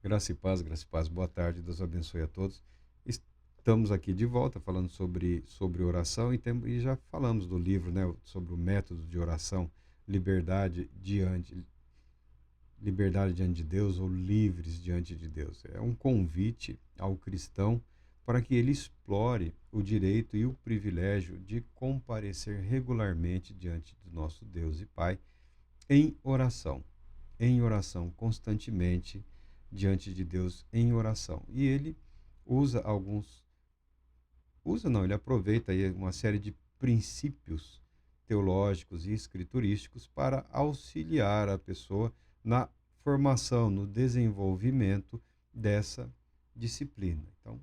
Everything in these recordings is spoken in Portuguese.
Graça e paz. Boa tarde, Deus abençoe a todos. Estamos aqui de volta falando sobre oração e já falamos do livro, né, sobre o método de oração, liberdade diante, liberdade diante de Deus ou livres diante de Deus. É um convite ao cristão para que ele explore o direito e o privilégio de comparecer regularmente diante do nosso Deus e Pai em oração constantemente diante de Deus em oração. E ele usa alguns, usa não, ele aproveita aí uma série de princípios teológicos e escriturísticos para auxiliar a pessoa na formação, no desenvolvimento dessa disciplina. Então,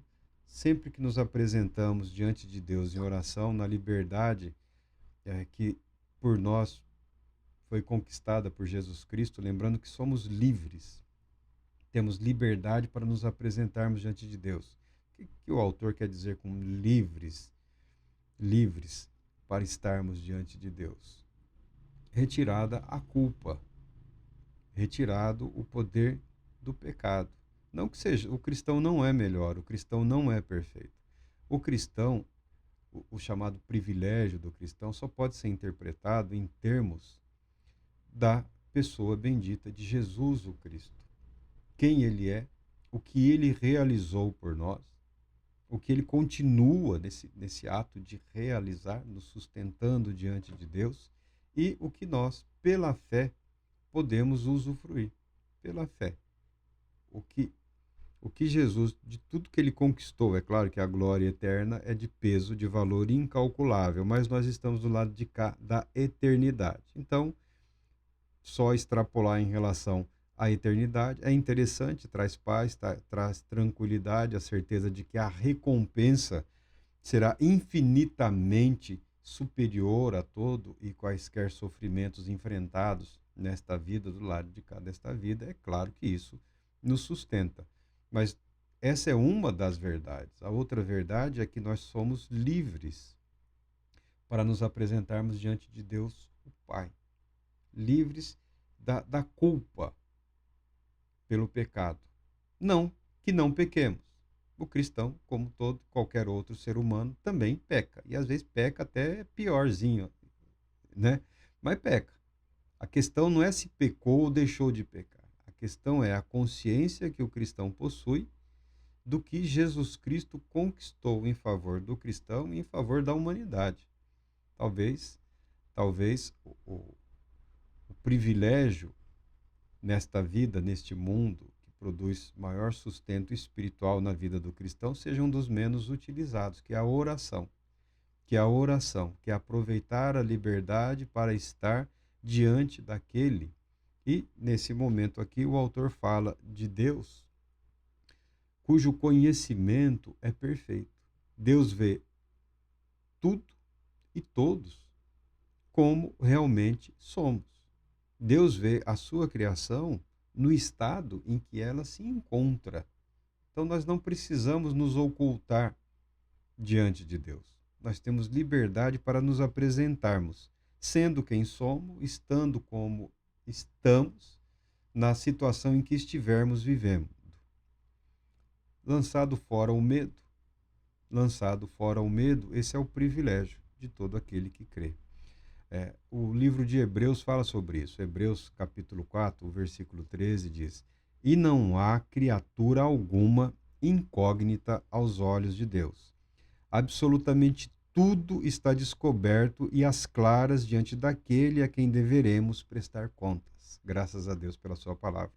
sempre que nos apresentamos diante de Deus em oração, na liberdade que por nós foi conquistada por Jesus Cristo, lembrando que somos livres, temos liberdade para nos apresentarmos diante de Deus. O que o autor quer dizer com livres? Livres para estarmos diante de Deus. Retirada a culpa, retirado o poder do pecado. Não que seja, o cristão não é melhor, o cristão não é perfeito. O cristão, o chamado privilégio do cristão, só pode ser interpretado em termos da pessoa bendita de Jesus o Cristo. Quem ele é, o que ele realizou por nós, o que ele continua nesse ato de realizar, nos sustentando diante de Deus, e o que nós, pela fé, podemos usufruir. Pela fé. O que Jesus, de tudo que ele conquistou, é claro que a glória eterna é de peso, de valor incalculável, mas nós estamos do lado de cá da eternidade. Então, só extrapolar em relação à eternidade é interessante, traz paz, traz tranquilidade, a certeza de que a recompensa será infinitamente superior a todo e quaisquer sofrimentos enfrentados nesta vida, do lado de cá desta vida. É claro que isso nos sustenta. Mas essa é uma das verdades. A outra verdade é que nós somos livres para nos apresentarmos diante de Deus, o Pai. Livres da culpa pelo pecado. Não que não pequemos. O cristão, como todo qualquer outro ser humano, também peca. E às vezes peca até piorzinho, né? Mas peca. A questão não é se pecou ou deixou de pecar. A questão é a consciência que o cristão possui do que Jesus Cristo conquistou em favor do cristão e em favor da humanidade. Talvez o privilégio nesta vida, neste mundo, que produz maior sustento espiritual na vida do cristão, seja um dos menos utilizados, que é a oração. Que é aproveitar a liberdade para estar diante daquele. E, nesse momento aqui, o autor fala de Deus, cujo conhecimento é perfeito. Deus vê tudo e todos como realmente somos. Deus vê a sua criação no estado em que ela se encontra. Então nós não precisamos nos ocultar diante de Deus. Nós temos liberdade para nos apresentarmos, sendo quem somos, estando como estamos, na situação em que estivermos vivendo. Lançado fora o medo, esse é o privilégio de todo aquele que crê. O livro de Hebreus fala sobre isso. Hebreus capítulo 4, versículo 13 diz: E não há criatura alguma incógnita aos olhos de Deus. Absolutamente tudo está descoberto e às claras diante daquele a quem deveremos prestar contas. Graças a Deus pela sua palavra.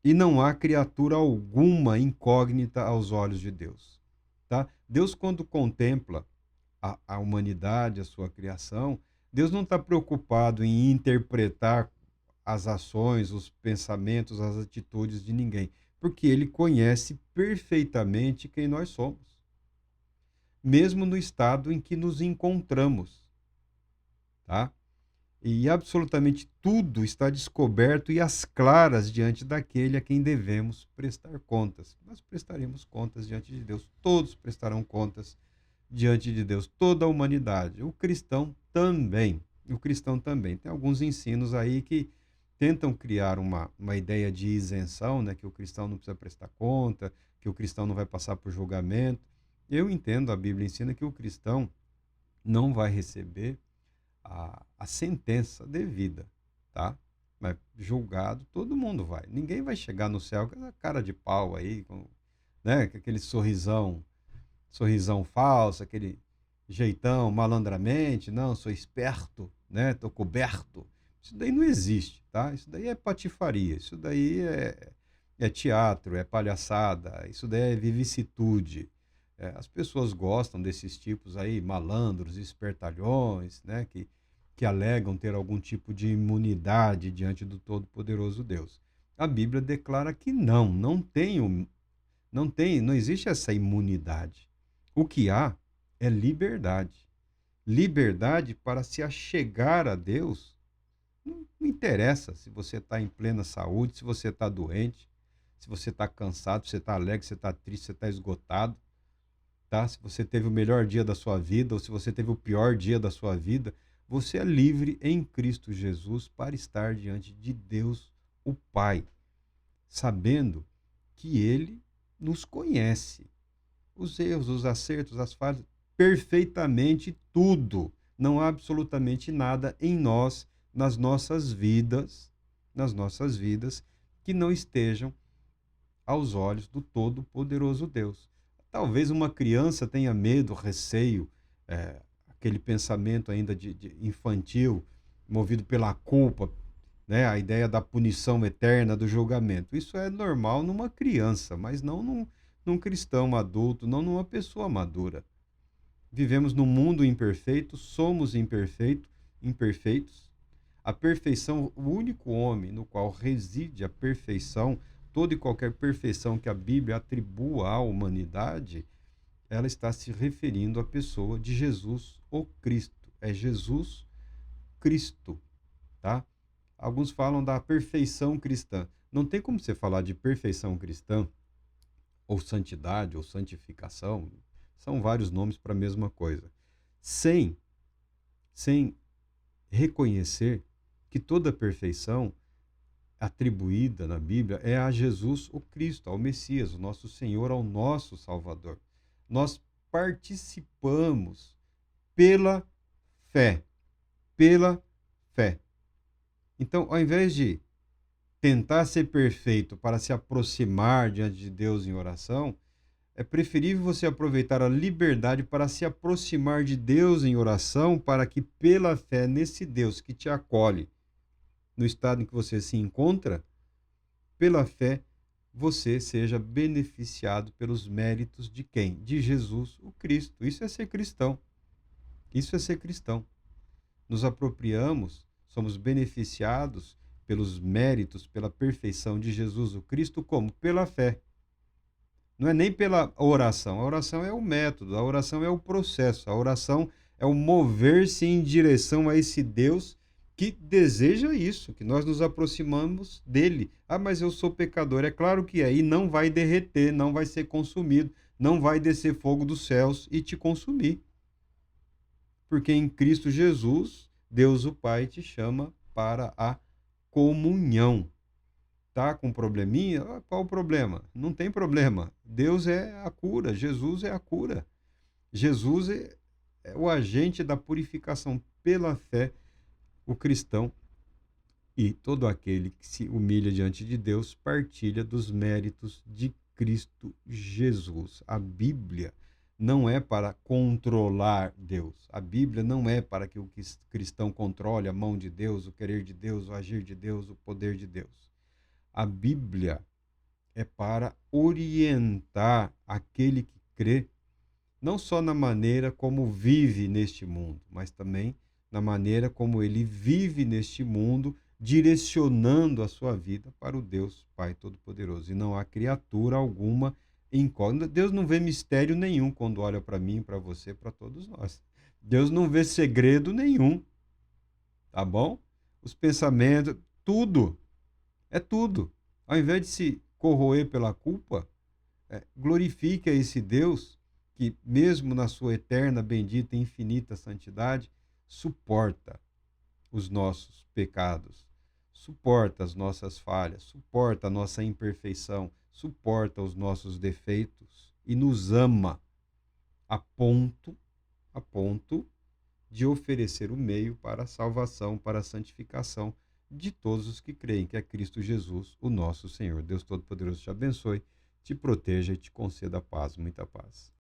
E não há criatura alguma incógnita aos olhos de Deus. Tá? Deus, quando contempla a humanidade, a sua criação, Deus não está preocupado em interpretar as ações, os pensamentos, as atitudes de ninguém, porque ele conhece perfeitamente quem nós somos, mesmo no estado em que nos encontramos, tá? E absolutamente tudo está descoberto e às claras diante daquele a quem devemos prestar contas. Nós prestaremos contas diante de Deus, todos prestarão contas diante de Deus, toda a humanidade. O cristão também. Tem alguns ensinos aí que tentam criar uma ideia de isenção, né, que o cristão não precisa prestar conta, que o cristão não vai passar por julgamento. Eu entendo, a Bíblia ensina que o cristão não vai receber a sentença devida, tá? Mas julgado todo mundo vai. Ninguém vai chegar no céu com essa cara de pau aí, né, com aquele sorrisão falso, aquele jeitão malandramente, não, sou esperto, né? Tô coberto. Isso daí não existe, tá? Isso daí é patifaria, isso daí é teatro, é palhaçada, isso daí é vicissitude. As pessoas gostam desses tipos aí, malandros, espertalhões, né? Que alegam ter algum tipo de imunidade diante do Todo-Poderoso Deus. A Bíblia declara que não existe essa imunidade. O que há é liberdade. Liberdade para se achegar a Deus. Não interessa se você está em plena saúde, se você está doente, se você está cansado, se você está alegre, se você está triste, se você está esgotado, tá? Se você teve o melhor dia da sua vida ou se você teve o pior dia da sua vida, você é livre em Cristo Jesus para estar diante de Deus, o Pai, sabendo que Ele nos conhece. Os erros, os acertos, as falhas, perfeitamente tudo. Não há absolutamente nada em nós, nas nossas vidas, que não estejam aos olhos do Todo-Poderoso Deus. Talvez uma criança tenha medo, receio, aquele pensamento ainda de infantil, movido pela culpa, né? A ideia da punição eterna, do julgamento. Isso é normal numa criança, mas não num cristão adulto, não numa pessoa madura. Vivemos num mundo imperfeito, somos imperfeitos. A perfeição, o único homem no qual reside a perfeição, toda e qualquer perfeição que a Bíblia atribua à humanidade, ela está se referindo à pessoa de Jesus, o Cristo. É Jesus Cristo, tá? Alguns falam da perfeição cristã. Não tem como você falar de perfeição cristã, ou santidade, ou santificação, são vários nomes para a mesma coisa, sem, sem reconhecer que toda perfeição atribuída na Bíblia é a Jesus, o Cristo, ao Messias, o nosso Senhor, ao nosso Salvador. Nós participamos pela fé, pela fé. Então, ao invés de tentar ser perfeito para se aproximar diante de Deus em oração, é preferível você aproveitar a liberdade para se aproximar de Deus em oração, para que pela fé nesse Deus que te acolhe no estado em que você se encontra, pela fé você seja beneficiado pelos méritos de quem? De Jesus, o Cristo. Isso é ser cristão. Isso é ser cristão. Nos apropriamos, somos beneficiados pelos méritos, pela perfeição de Jesus, o Cristo, como? Pela fé. Não é nem pela oração. A oração é o método, a oração é o processo, a oração é o mover-se em direção a esse Deus que deseja isso, que nós nos aproximamos dele. Ah, mas eu sou pecador. É claro que aí não vai derreter, não vai ser consumido, não vai descer fogo dos céus e te consumir. Porque em Cristo Jesus, Deus o Pai te chama para a comunhão. Tá com probleminha? Qual o problema? Não tem problema. Deus é a cura, Jesus é a cura. Jesus é o agente da purificação pela fé, o cristão e todo aquele que se humilha diante de Deus partilha dos méritos de Cristo Jesus. A Bíblia não é para controlar Deus. A Bíblia não é para que o cristão controle a mão de Deus, o querer de Deus, o agir de Deus, o poder de Deus. A Bíblia é para orientar aquele que crê, não só na maneira como vive neste mundo, mas também na maneira como ele vive neste mundo, direcionando a sua vida para o Deus Pai Todo-Poderoso. E não há criatura alguma incógnita. Deus não vê mistério nenhum quando olha para mim, para você, para todos nós. Deus não vê segredo nenhum, tá bom? Os pensamentos, tudo. É tudo. Ao invés de se corroer pela culpa, glorifique a esse Deus que, mesmo na sua eterna, bendita e infinita santidade, suporta os nossos pecados, suporta as nossas falhas, suporta a nossa imperfeição, suporta os nossos defeitos e nos ama a ponto de oferecer o meio para a salvação, para a santificação de todos os que creem, que é Cristo Jesus, o nosso Senhor. Deus Todo-Poderoso te abençoe, te proteja e te conceda paz, muita paz.